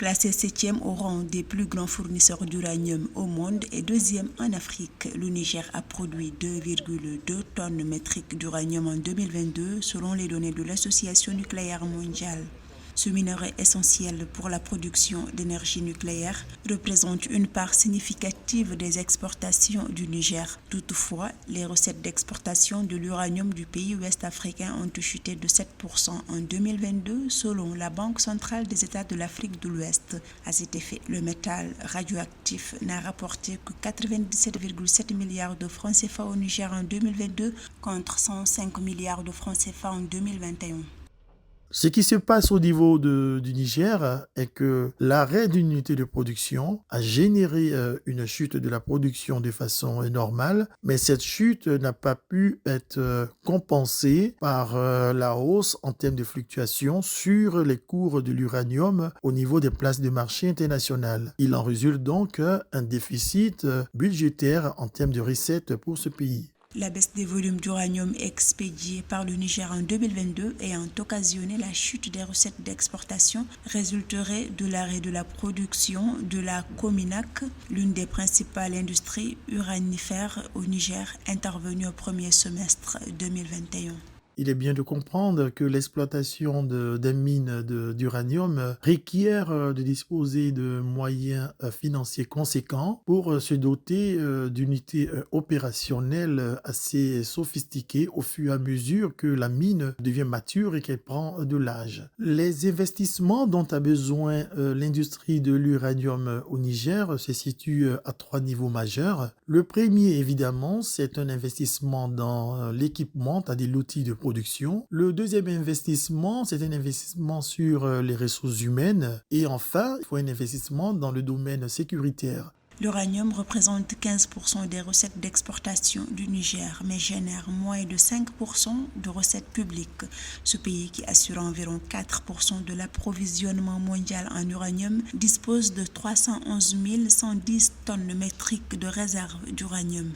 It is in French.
Classé 7e au rang des plus grands fournisseurs d'uranium au monde et 2e en Afrique, le Niger a produit 2,2 tonnes métriques d'uranium en 2022 selon les données de l'Association nucléaire mondiale. Ce minerai essentiel pour la production d'énergie nucléaire représente une part significative des exportations du Niger. Toutefois, les recettes d'exportation de l'uranium du pays ouest-africain ont chuté de 7% en 2022 selon la Banque centrale des États de l'Afrique de l'Ouest. À cet effet, le métal radioactif n'a rapporté que 97,7 milliards de francs CFA au Niger en 2022 contre 105 milliards de francs CFA en 2021. Ce qui se passe au niveau du Niger est que l'arrêt d'une unité de production a généré une chute de la production de façon normale, mais cette chute n'a pas pu être compensée par la hausse en termes de fluctuations sur les cours de l'uranium au niveau des places de marché internationales. Il en résulte donc un déficit budgétaire en termes de recettes pour ce pays. La baisse des volumes d'uranium expédiés par le Niger en 2022 ayant occasionné la chute des recettes d'exportation résulterait de l'arrêt de la production de la Cominac, l'une des principales industries uranifères au Niger, intervenue au premier semestre 2021. Il est bien de comprendre que l'exploitation des mines d'uranium requiert de disposer de moyens financiers conséquents pour se doter d'unités opérationnelles assez sophistiquées au fur et à mesure que la mine devient mature et qu'elle prend de l'âge. Les investissements dont a besoin l'industrie de l'uranium au Niger se situent à 3 niveaux majeurs. Le premier, évidemment, c'est un investissement dans l'équipement, c'est-à-dire l'outil de production. Le deuxième investissement, c'est un investissement sur les ressources humaines. Et enfin, il faut un investissement dans le domaine sécuritaire. L'uranium représente 15% des recettes d'exportation du Niger, mais génère moins de 5% de recettes publiques. Ce pays, qui assure environ 4% de l'approvisionnement mondial en uranium, dispose de 311 110 tonnes métriques de réserves d'uranium.